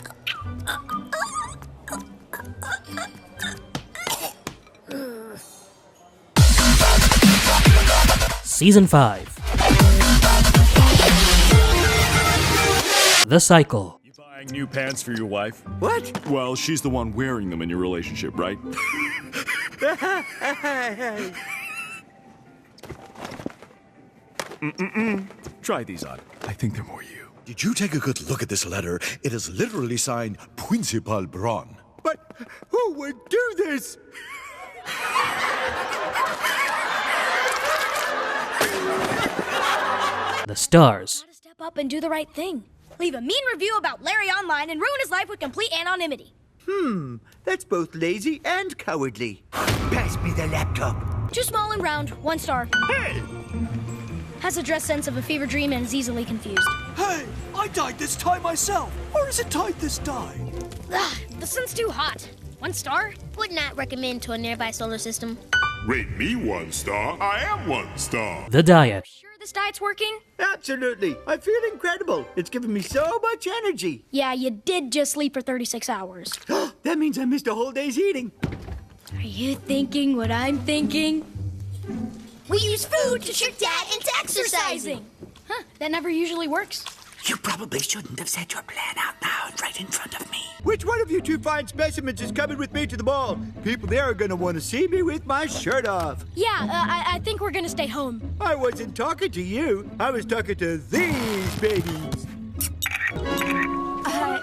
Season 5. The Cycle. You buy Buying new pants for your wife? What? Well, she's the one wearing them in your relationship, right? Try these on. I think they're more you. Did you take a good look at this letter? It is literally signed Principal Braun. But who would do this? The stars. Step up and do the right thing. Leave a mean review about Larry online and ruin his life with complete anonymity. That's both lazy and cowardly. Pass me the laptop. Too small and round, 1 star. Hey! Has a dress sense of a fever dream and is easily confused. Hey, I dyed this tie myself. Or is it tied this dye? Ugh, the sun's too hot. 1 star? Would not recommend to a nearby solar system. Rate me 1 star. I am 1 star. The diet. Sure this diet's working? Absolutely. I feel incredible. It's given me so much energy. Yeah, you did just sleep for 36 hours. That means I missed a whole day's eating. Are you thinking what I'm thinking? We use food to trick Dad into exercising. Huh, that never usually works. You probably shouldn't have said your plan out loud right in front of me. Which one of you 2 fine specimens is coming with me to the mall? People there are gonna want to see me with my shirt off. Yeah, I think we're gonna stay home. I wasn't talking to you. I was talking to these babies.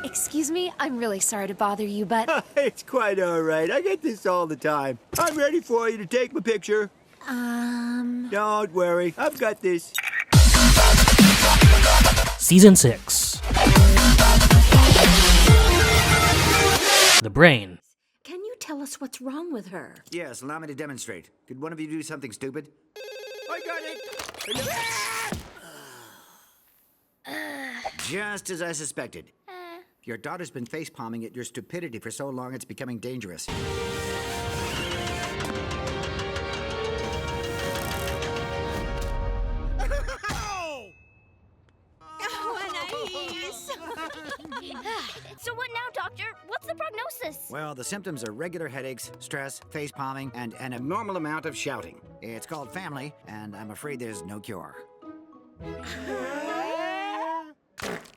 Excuse me, I'm really sorry to bother you, but... It's quite all right. I get this all the time. I'm ready for you to take my picture. Don't worry. I've got this. Season 6. The Brain. Can you tell us what's wrong with her? Yes, allow me to demonstrate. Could one of you do something stupid? I got it. Just as I suspected. Your daughter's been facepalming at your stupidity for so long it's becoming dangerous. So what now, Doctor? What's the prognosis? Well, the symptoms are regular headaches, stress, facepalming, and an abnormal amount of shouting. It's called family, and I'm afraid there's no cure.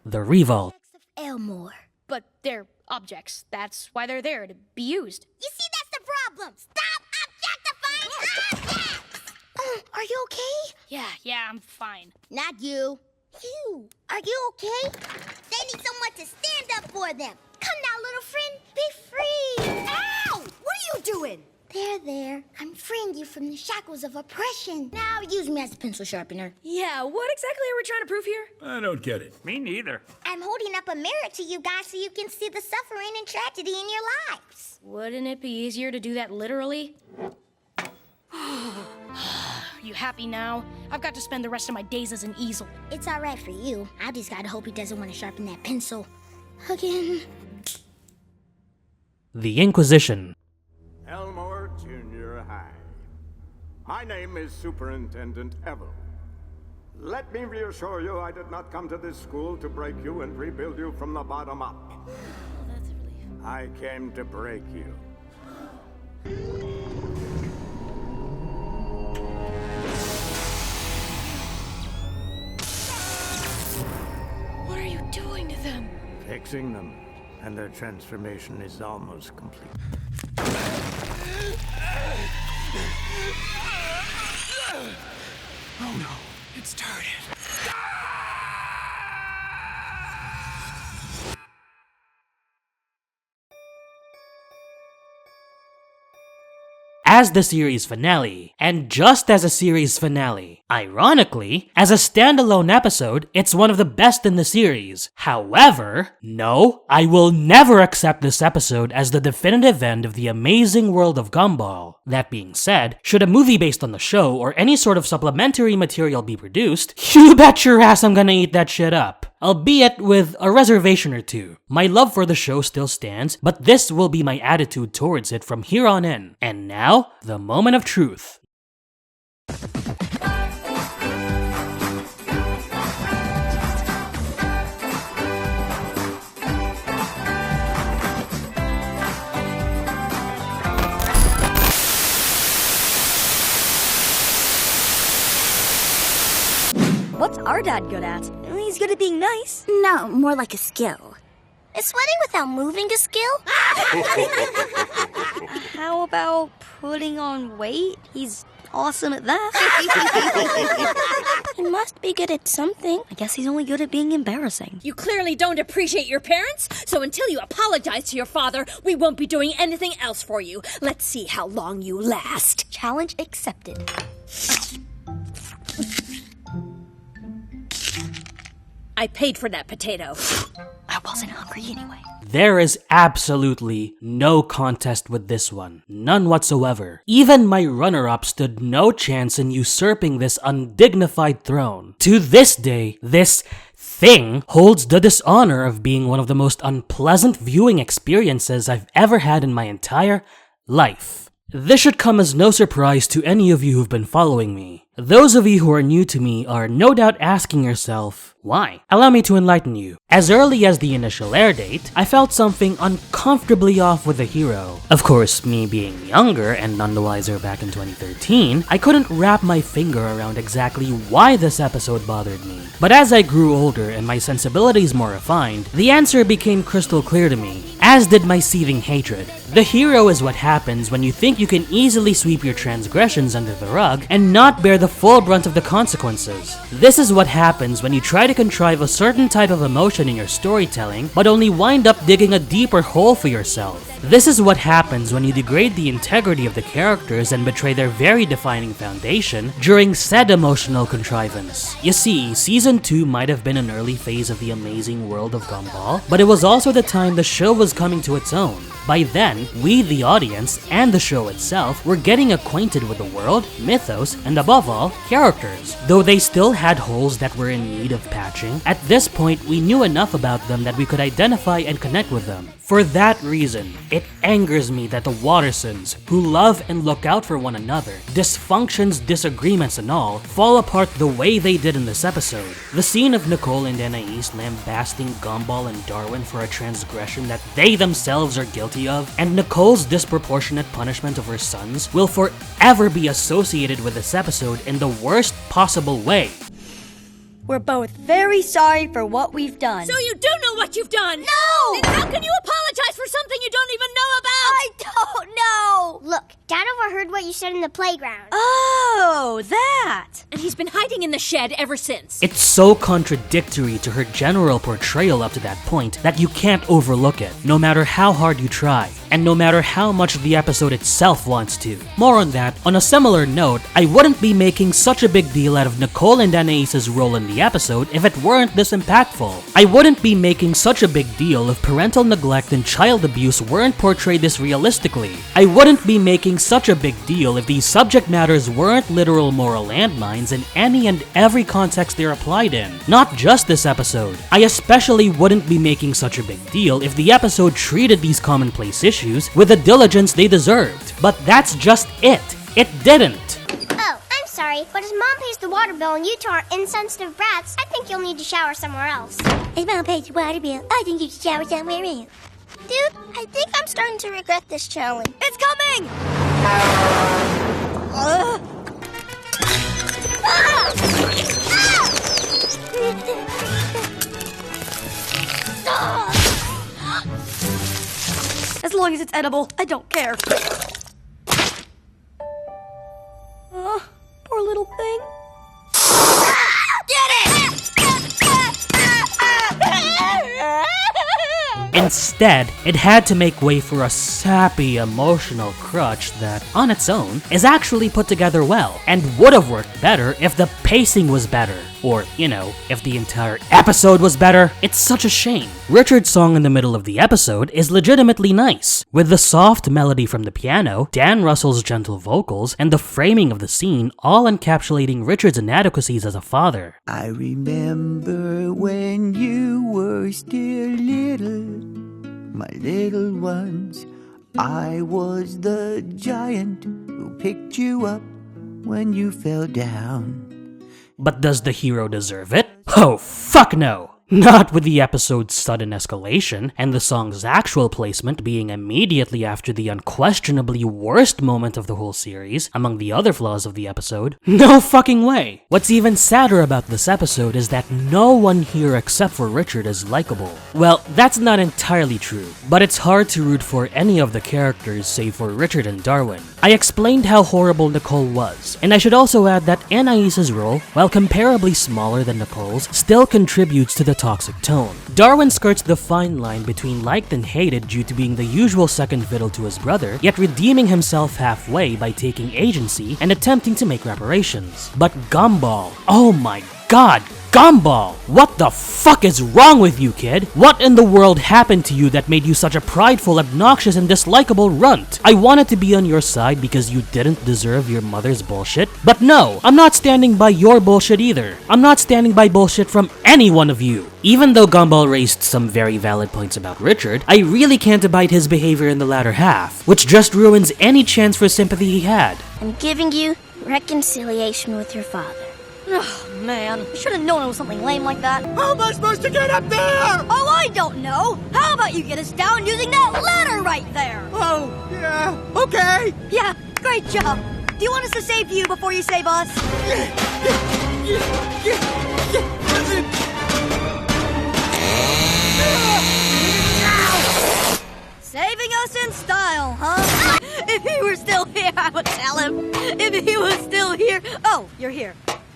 The Revolt. Elmore. But they're objects. That's why they're there, to be used. You see, that's the problem. Stop objectifying objects! Are you okay? Yeah, I'm fine. Not you. You. Are you okay? They need someone to stand up for them. Come now, little friend. Be free. Ow! What are you doing? There. I'm freeing you from the shackles of oppression. Now use me as a pencil sharpener. Yeah, what exactly are we trying to prove here? I don't get it. Me neither. I'm holding up a mirror to you guys so you can see the suffering and tragedy in your lives. Wouldn't it be easier to do that literally? You happy now? I've got to spend the rest of my days as an easel. It's all right for you. I just gotta hope he doesn't want to sharpen that pencil again. The Inquisition. Elmore Junior High. My name is Superintendent Evel. Let me reassure you, I did not come to this school to break you and rebuild you from the bottom up. That's a relief. I came to break you. What are you doing to them? Fixing them, and their transformation is almost complete. Oh no, it started. As the series finale, and just as a series finale. Ironically, as a standalone episode, it's one of the best in the series. However, no, I will never accept this episode as the definitive end of the amazing world of Gumball. That being said, should a movie based on the show or any sort of supplementary material be produced, you bet your ass I'm gonna eat that shit up. Albeit with a reservation or two. My love for the show still stands, but this will be my attitude towards it from here on in. And now, the moment of truth. What's our dad good at? He's good at being nice. No, more like a skill. Is sweating without moving a skill? How about putting on weight? He's awesome at that. He must be good at something. I guess he's only good at being embarrassing. You clearly don't appreciate your parents, so until you apologize to your father, we won't be doing anything else for you. Let's see how long you last. Challenge accepted. I paid for that potato. I wasn't hungry anyway. There is absolutely no contest with this one. None whatsoever. Even my runner-up stood no chance in usurping this undignified throne. To this day, this thing holds the dishonor of being one of the most unpleasant viewing experiences I've ever had in my entire life. This should come as no surprise to any of you who've been following me. Those of you who are new to me are no doubt asking yourself, why? Allow me to enlighten you. As early as the initial air date, I felt something uncomfortably off with the hero. Of course, me being younger and none the wiser back in 2013, I couldn't wrap my finger around exactly why this episode bothered me. But as I grew older and my sensibilities more refined, the answer became crystal clear to me, as did my seething hatred. The hero is what happens when you think you can easily sweep your transgressions under the rug and not bear the full brunt of the consequences. This is what happens when you try to contrive a certain type of emotion in your storytelling, but only wind up digging a deeper hole for yourself. This is what happens when you degrade the integrity of the characters and betray their very defining foundation during said emotional contrivance. You see, Season 2 might have been an early phase of the amazing world of Gumball, but it was also the time the show was coming to its own. By then, we, the audience, and the show itself were getting acquainted with the world, mythos, and above all, characters. Though they still had holes that were in need of patching, at this point we knew enough about them that we could identify and connect with them. For that reason, it angers me that the Wattersons, who love and look out for one another, dysfunctions, disagreements and all, fall apart the way they did in this episode. The scene of Nicole and Anais lambasting Gumball and Darwin for a transgression that they themselves are guilty of, and Nicole's disproportionate punishment of her sons, will forever be associated with this episode in the worst possible way. We're both very sorry for what we've done. So you do know what you've done? No! Then how can you apologize for something you don't even know about? I don't know! Look, Dad overheard what you said in the playground. Oh, that! And he's been hiding in the shed ever since. It's so contradictory to her general portrayal up to that point that you can't overlook it, no matter how hard you try, and no matter how much the episode itself wants to. More on that. On a similar note, I wouldn't be making such a big deal out of Nicole and Anais's role in the episode if it weren't this impactful. I wouldn't be making such a big deal if parental neglect and child abuse weren't portrayed this realistically. I wouldn't be making such a big deal if these subject matters weren't literal moral landmines in any and every context they're applied in. Not just this episode. I especially wouldn't be making such a big deal if the episode treated these commonplace issues with the diligence they deserved. But that's just it. It didn't. Oh, I'm sorry, but as Mom pays the water bill and you two are insensitive brats, I think you'll need to shower somewhere else. As Mom pays the water bill, I think you should shower somewhere else. Dude, I think I'm starting to regret this challenge. It's coming! As long as it's edible, I don't care. Poor little thing. Get it! Instead, it had to make way for a sappy emotional crutch that, on its own, is actually put together well, and would have worked better if the pacing was better. Or, you know, if the entire episode was better. It's such a shame. Richard's song in the middle of the episode is legitimately nice, with the soft melody from the piano, Dan Russell's gentle vocals, and the framing of the scene all encapsulating Richard's inadequacies as a father. I remember when you were still little, my little ones. I was the giant who picked you up when you fell down. But does the hero deserve it? Oh, fuck no! Not with the episode's sudden escalation, and the song's actual placement being immediately after the unquestionably worst moment of the whole series, among the other flaws of the episode. No fucking way! What's even sadder about this episode is that no one here except for Richard is likable. Well, that's not entirely true, but it's hard to root for any of the characters save for Richard and Darwin. I explained how horrible Nicole was, and I should also add that Anais's role, while comparably smaller than Nicole's, still contributes to the toxic tone. Darwin skirts the fine line between liked and hated due to being the usual second fiddle to his brother, yet redeeming himself halfway by taking agency and attempting to make reparations. But Gumball, oh my god, Gumball! What the fuck is wrong with you, kid? What in the world happened to you that made you such a prideful, obnoxious, and dislikable runt? I wanted to be on your side because you didn't deserve your mother's bullshit, but no, I'm not standing by your bullshit either. I'm not standing by bullshit from any one of you. Even though Gumball raised some very valid points about Richard, I really can't abide his behavior in the latter half, which just ruins any chance for sympathy he had. I'm giving you reconciliation with your father. Oh, man. I should have known it was something lame like that. How am I supposed to get up there? Oh, I don't know. How about you get us down using that ladder right there? Oh, yeah. Okay. Yeah, great job. Do you want us to save you before you save us? Saving us in style, huh? If he were still here, I would tell him. If he was still here. Oh, you're here.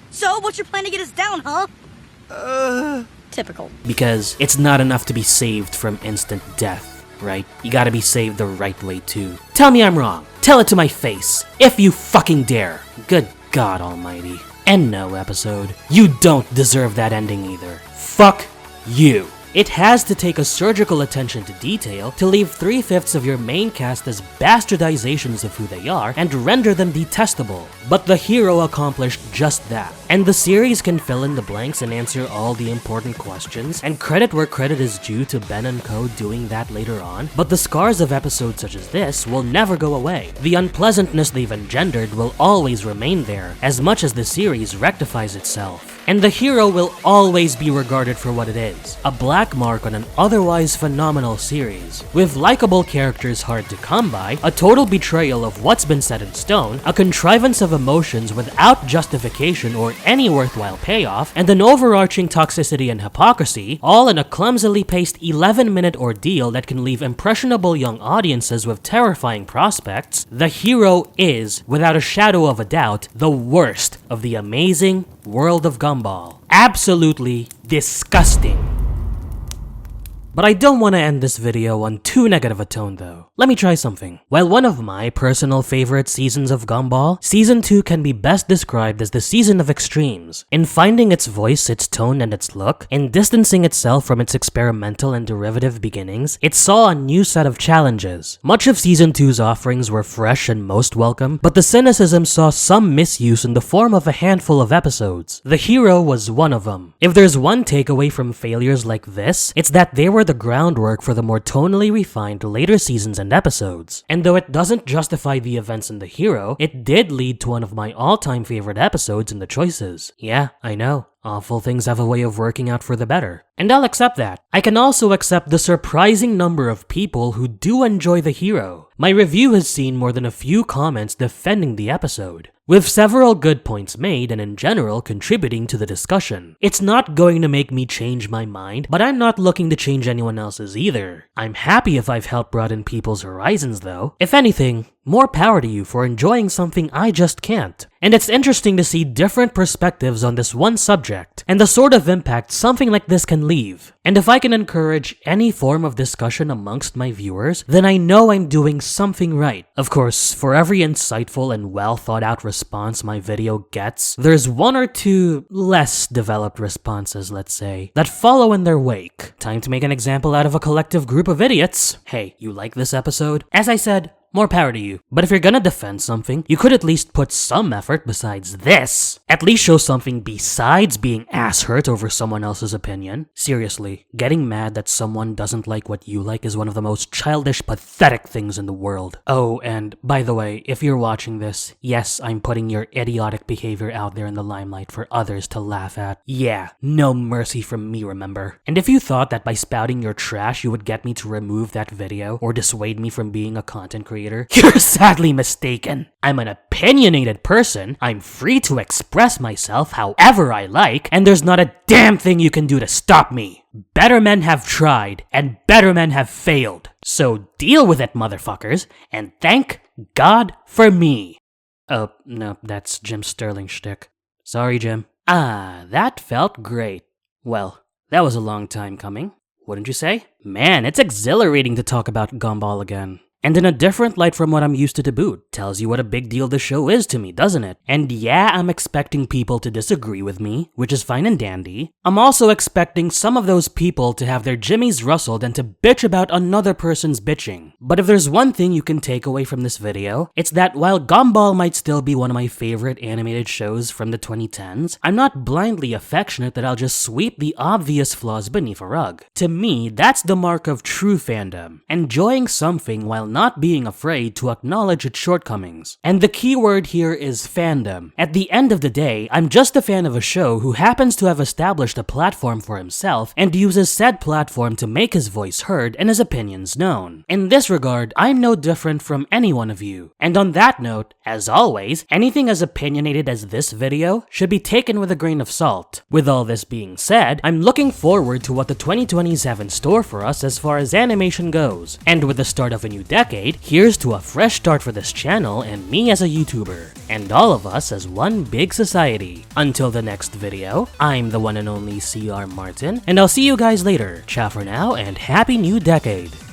So, what's your plan to get us down, huh? Typical. Because it's not enough to be saved from instant death, right? You gotta be saved the right way too. Tell me I'm wrong. Tell it to my face. If you fucking dare. Good God almighty. And no, episode. You don't deserve that ending either. Fuck you. It has to take a surgical attention to detail to leave 3/5 of your main cast as bastardizations of who they are and render them detestable. But the hero accomplished just that. And the series can fill in the blanks and answer all the important questions, and credit where credit is due to Ben and Co doing that later on, but the scars of episodes such as this will never go away. The unpleasantness they've engendered will always remain there, as much as the series rectifies itself. And the hero will always be regarded for what it is, a black mark on an otherwise phenomenal series. With likable characters hard to come by, a total betrayal of what's been set in stone, a contrivance of emotions without justification or any worthwhile payoff, and an overarching toxicity and hypocrisy, all in a clumsily paced 11-minute ordeal that can leave impressionable young audiences with terrifying prospects, the hero is, without a shadow of a doubt, the worst of the amazing world of Gumball. Absolutely disgusting. But I don't want to end this video on too negative a tone though. Let me try something. While one of my personal favorite seasons of Gumball, Season 2 can be best described as the season of extremes. In finding its voice, its tone, and its look, in distancing itself from its experimental and derivative beginnings, it saw a new set of challenges. Much of Season 2's offerings were fresh and most welcome, but the cynicism saw some misuse in the form of a handful of episodes. The hero was one of them. If there's one takeaway from failures like this, it's that they were the groundwork for the more tonally refined later seasons and episodes. And though it doesn't justify the events in The Hero, it did lead to one of my all-time favorite episodes in the choices. Yeah, I know. Awful things have a way of working out for the better. And I'll accept that. I can also accept the surprising number of people who do enjoy The Hero. My review has seen more than a few comments defending the episode, with several good points made and in general contributing to the discussion. It's not going to make me change my mind, but I'm not looking to change anyone else's either. I'm happy if I've helped broaden people's horizons though. If anything, more power to you for enjoying something I just can't. And it's interesting to see different perspectives on this one subject, and the sort of impact something like this can leave. And if I can encourage any form of discussion amongst my viewers, then I know I'm doing something right. Of course, for every insightful and well thought out response my video gets, there's one or two less developed responses, let's say, that follow in their wake. Time to make an example out of a collective group of idiots. Hey, you like this episode? As I said, more power to you. But if you're gonna defend something, you could at least put some effort besides this. At least show something besides being ass hurt over someone else's opinion. Seriously, getting mad that someone doesn't like what you like is one of the most childish, pathetic things in the world. Oh, and by the way, if you're watching this, yes, I'm putting your idiotic behavior out there in the limelight for others to laugh at. Yeah, no mercy from me, remember? And if you thought that by spouting your trash you would get me to remove that video or dissuade me from being a content creator, you're sadly mistaken. I'm an opinionated person, I'm free to express myself however I like, and there's not a damn thing you can do to stop me. Better men have tried, and better men have failed. So deal with it, motherfuckers, and thank God for me. Oh, no, that's Jim Sterling's shtick. Sorry, Jim. Ah, that felt great. Well, that was a long time coming, wouldn't you say? Man, it's exhilarating to talk about Gumball again. And in a different light from what I'm used to boot. Tells you what a big deal the show is to me, doesn't it? And yeah, I'm expecting people to disagree with me, which is fine and dandy. I'm also expecting some of those people to have their jimmies rustled and to bitch about another person's bitching. But if there's one thing you can take away from this video, it's that while Gumball might still be one of my favorite animated shows from the 2010s, I'm not blindly affectionate that I'll just sweep the obvious flaws beneath a rug. To me, that's the mark of true fandom. Enjoying something while not being afraid to acknowledge its shortcomings. And the key word here is fandom. At the end of the day, I'm just a fan of a show who happens to have established a platform for himself and uses said platform to make his voice heard and his opinions known. In this regard, I'm no different from any one of you. And on that note, as always, anything as opinionated as this video should be taken with a grain of salt. With all this being said, I'm looking forward to what the 2020s have in store for us as far as animation goes. And with the start of a new decade, here's to a fresh start for this channel and me as a YouTuber, and all of us as one big society. Until the next video, I'm the one and only CR Martin, and I'll see you guys later. Ciao for now, and happy new decade!